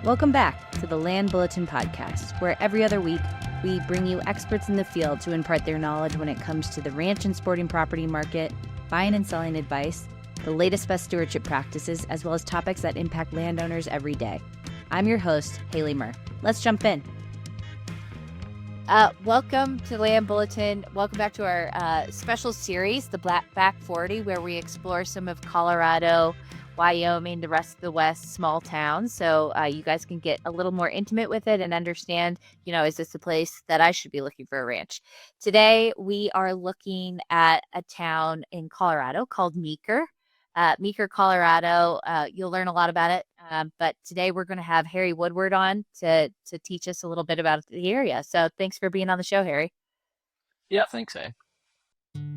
Welcome back to the Land Bulletin Podcast, where every other week we bring you experts in the field to impart their knowledge when it comes to the ranch and sporting property market, buying and selling advice, the latest best stewardship practices, as well as topics that impact landowners every day. I'm your host, Haley Murr. Let's jump in. Welcome to Land Bulletin. Welcome back to our special series, the Back 40, where we explore some of Colorado, Wyoming, the rest of the West, small towns. So you guys can get a little more intimate with it and understand, is this a place that I should be looking for a ranch? Today, we are looking at a town in Colorado called Meeker. Meeker, Colorado. You'll learn a lot about it. But today we're going to have Harry Woodward on to teach us a little bit about the area. So thanks for being on the show, Harry. Yeah, thanks, A.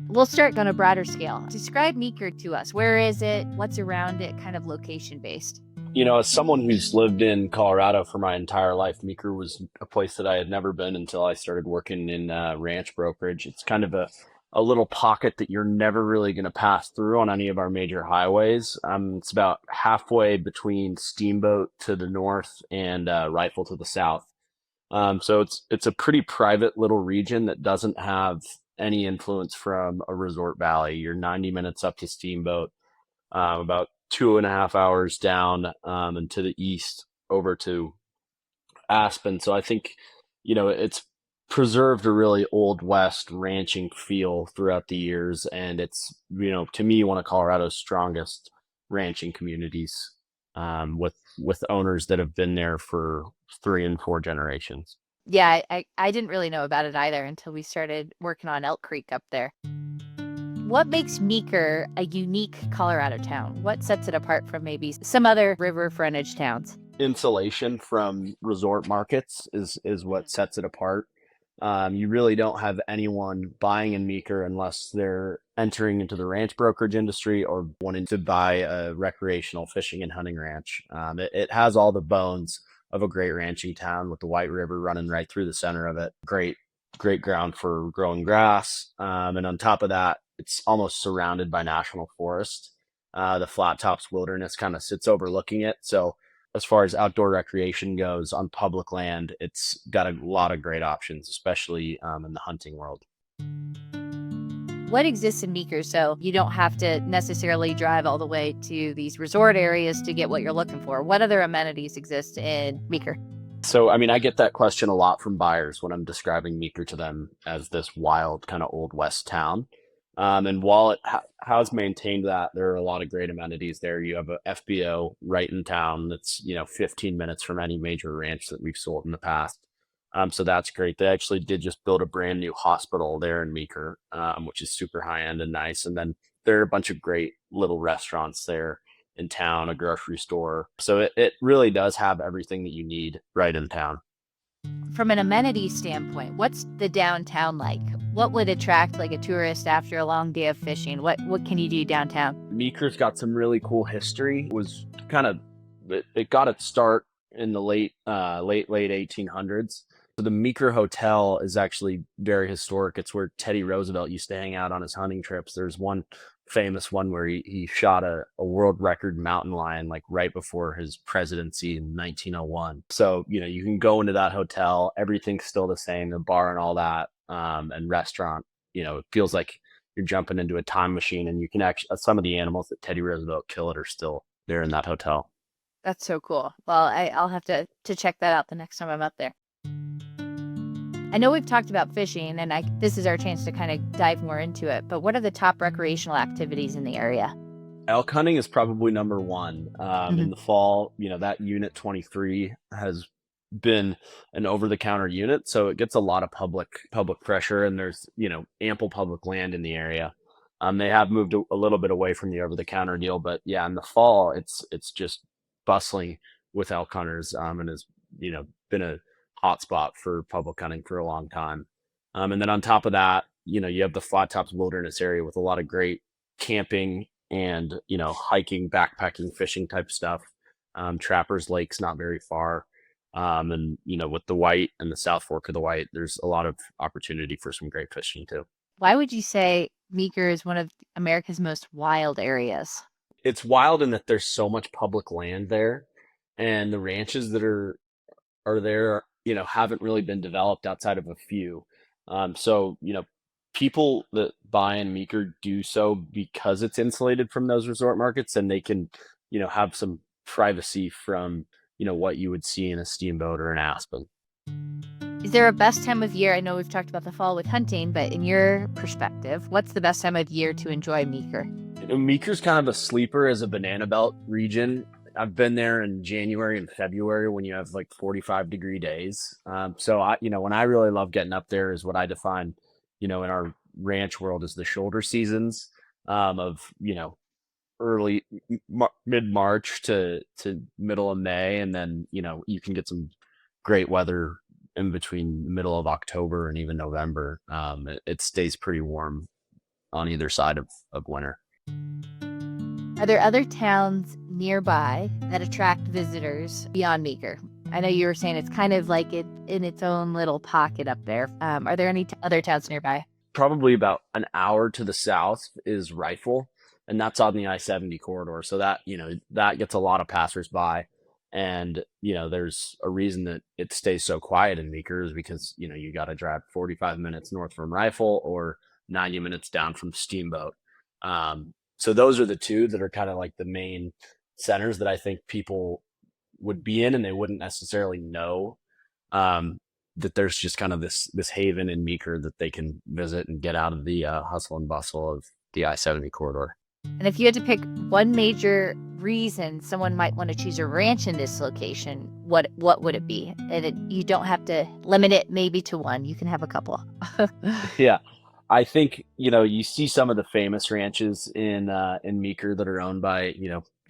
We'll start on a broader scale. Describe Meeker to us. Where is it? What's around it? Kind of location based. As someone who's lived in Colorado for my entire life, Meeker was a place that I had never been until I started working in ranch brokerage. It's kind of a little pocket that you're never really going to pass through on any of our major highways. It's about halfway between Steamboat to the north and Rifle to the south. So it's a pretty private little region that doesn't have any influence from a resort valley. You're 90 minutes up to Steamboat, about 2.5 hours down and to the east over to Aspen. So I think, it's preserved a really old West ranching feel throughout the years. And it's, to me, one of Colorado's strongest ranching communities with owners that have been there for 3 and 4 generations. Yeah, I didn't really know about it either until we started working on Elk Creek up there. What makes Meeker a unique Colorado town? What sets it apart from maybe some other river frontage towns? Insulation from resort markets is what sets it apart. You really don't have anyone buying in Meeker unless they're entering into the ranch brokerage industry or wanting to buy a recreational fishing and hunting ranch. It has all the bones of a great ranching town with the White River running right through the center of it. Great ground for growing grass. And on top of that, it's almost surrounded by national forest. The Flat Tops Wilderness kind of sits overlooking it. So as far as outdoor recreation goes on public land, it's got a lot of great options, especially in the hunting world. What exists in Meeker so you don't have to necessarily drive all the way to these resort areas to get what you're looking for? What other amenities exist in Meeker? So, I get that question a lot from buyers when I'm describing Meeker to them as this wild kind of old West town. And while it has maintained that, there are a lot of great amenities there. You have a FBO right in town that's, 15 minutes from any major ranch that we've sold in the past. So that's great. They actually did just build a brand new hospital there in Meeker, which is super high end and nice. And then there are a bunch of great little restaurants there in town, a grocery store. So it really does have everything that you need right in town. From an amenity standpoint, what's the downtown like? What would attract like a tourist after a long day of fishing? What can you do downtown? Meeker's got some really cool history. It got its start in the late 1800s. So the Meeker Hotel is actually very historic. It's where Teddy Roosevelt used to hang out on his hunting trips. There's one famous one where he shot a world record mountain lion like right before his presidency in 1901. So, you can go into that hotel. Everything's still the same, the bar and all that, and restaurant. It feels like you're jumping into a time machine, and you can actually, some of the animals that Teddy Roosevelt killed are still there in that hotel. That's so cool. Well, I'll have to check that out the next time I'm up there. I know we've talked about fishing, and this is our chance to kind of dive more into it, but what are the top recreational activities in the area? Elk hunting is probably number one. In the fall, that Unit 23 has been an over-the-counter unit, so it gets a lot of public pressure, and there's, ample public land in the area. They have moved a little bit away from the over-the-counter deal, but yeah, in the fall, it's just bustling with elk hunters, and has, been a hotspot for public hunting for a long time. And then on top of that, you have the Flat Tops Wilderness area with a lot of great camping and, hiking, backpacking, fishing type stuff. Trappers Lake's not very far. And, with the White and the South Fork of the White, there's a lot of opportunity for some great fishing too. Why would you say Meeker is one of America's most wild areas? it's wild in that there's so much public land there, and the ranches that are there, haven't really been developed outside of a few. So, people that buy in Meeker do so because it's insulated from those resort markets, and they can, have some privacy from, what you would see in a Steamboat or an Aspen. Is there a best time of year? I know we've talked about the fall with hunting, but in your perspective, what's the best time of year to enjoy Meeker? Meeker's kind of a sleeper as a banana belt region. I've been there in January and February when you have like 45-degree days. So when I really love getting up there is what I define, in our ranch world as the shoulder seasons, of, early mid-March to middle of May. And then, you can get some great weather in between the middle of October and even November. It stays pretty warm on either side of winter. Are there other towns nearby that attract visitors beyond Meeker? I know you were saying it's kind of like it in its own little pocket up there. Are there any other towns nearby? Probably about an hour to the south is Rifle, and that's on the I-70 corridor. So that, that gets a lot of passersby. And, there's a reason that it stays so quiet in Meeker is because, you got to drive 45 minutes north from Rifle or 90 minutes down from Steamboat. So those are the two that are kind of like the main centers that I think people would be in, and they wouldn't necessarily know that there's just kind of this haven in Meeker that they can visit and get out of the hustle and bustle of the I-70 corridor. And if you had to pick one major reason someone might want to choose a ranch in this location, what would it be? And you don't have to limit it maybe to one. You can have a couple. Yeah. I think, you see some of the famous ranches in Meeker that are owned by,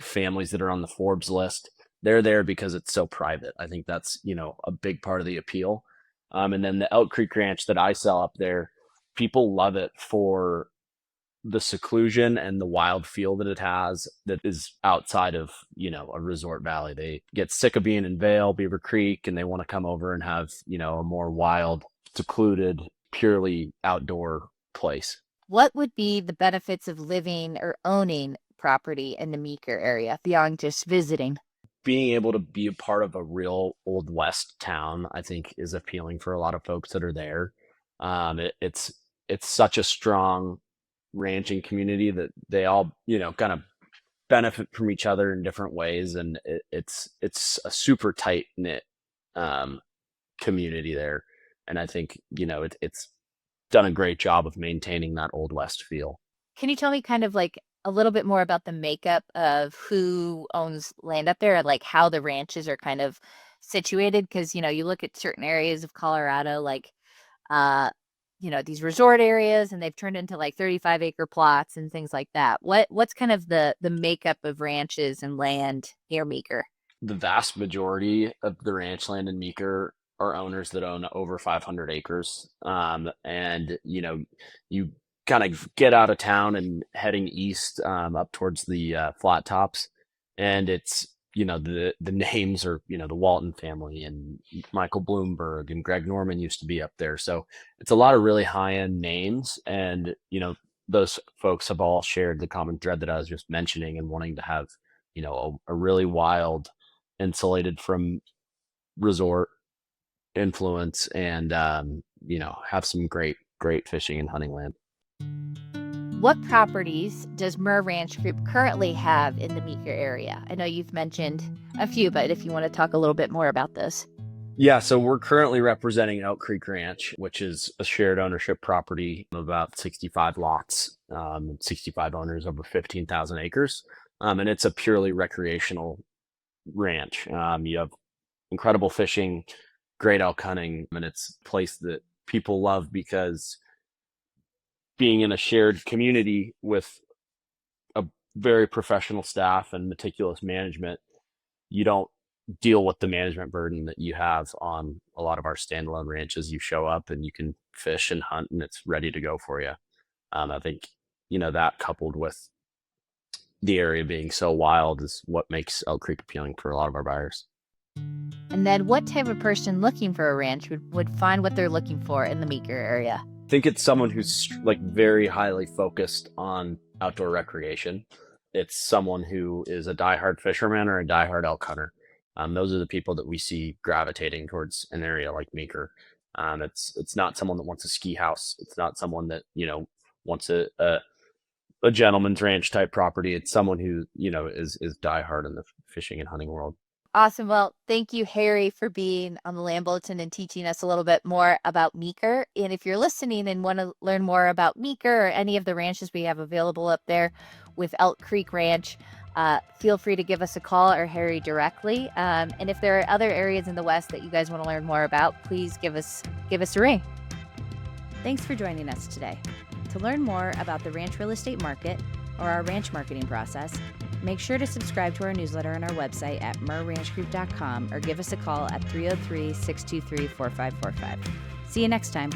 families that are on the Forbes list. They're there because it's so private. I think that's, a big part of the appeal. And then the Elk Creek Ranch that I sell up there, people love it for the seclusion and the wild feel that it has that is outside of, a resort valley. They get sick of being in Vail, Beaver Creek, and they want to come over and have, a more wild, secluded, purely outdoor place. What would be the benefits of living or owning property in the Meeker area beyond just visiting? Being able to be a part of a real Old West town, I think, is appealing for a lot of folks that are there. It's such a strong ranching community that they all, kind of benefit from each other in different ways, and it's a super tight knit community there, and I think it's done a great job of maintaining that Old West feel. Can you tell me kind of like a little bit more about the makeup of who owns land up there and like how the ranches are kind of situated? Because, you look at certain areas of Colorado, like, these resort areas, and they've turned into like 35-acre plots and things like that. What's kind of the makeup of ranches and land near Meeker? The vast majority of the ranch land in Meeker are owners that own over 500 acres. And, you kind of get out of town and heading east up towards the flat tops. And it's, the names are, the Walton family and Michael Bloomberg and Greg Norman used to be up there. So it's a lot of really high-end names. And, those folks have all shared the common thread that I was just mentioning and wanting to have, a really wild, insulated from resort influence and have some great fishing and hunting land. What properties does Murr Ranch Group currently have in the Meeker area? I know you've mentioned a few, but if you want to talk a little bit more about this. Yeah, so we're currently representing Elk Creek Ranch, which is a shared ownership property of about 65 lots, 65 owners over 15,000 acres. And it's a purely recreational ranch. You have incredible fishing, great elk hunting, and it's a place that people love because being in a shared community with a very professional staff and meticulous management, you don't deal with the management burden that you have on a lot of our standalone ranches. You show up and you can fish and hunt and it's ready to go for you. I think, that coupled with the area being so wild is what makes Elk Creek appealing for a lot of our buyers. And then what type of person looking for a ranch would find what they're looking for in the Meeker area? I think it's someone who's like very highly focused on outdoor recreation. it's someone who is a diehard fisherman or a diehard elk hunter. Those are the people that we see gravitating towards an area like Meeker. It's not someone that wants a ski house. It's not someone that wants a gentleman's ranch type property. It's someone who is diehard in the fishing and hunting world. Awesome. Well, thank you, Harry, for being on the Land Bulletin and teaching us a little bit more about Meeker. And if you're listening and want to learn more about Meeker or any of the ranches we have available up there with Elk Creek Ranch, feel free to give us a call or Harry directly. And if there are other areas in the West that you guys want to learn more about, please give us a ring. Thanks for joining us today. To learn more about the ranch real estate market or our ranch marketing process, make sure to subscribe to our newsletter on our website at merranchgroup.com or give us a call at 303-623-4545. See you next time.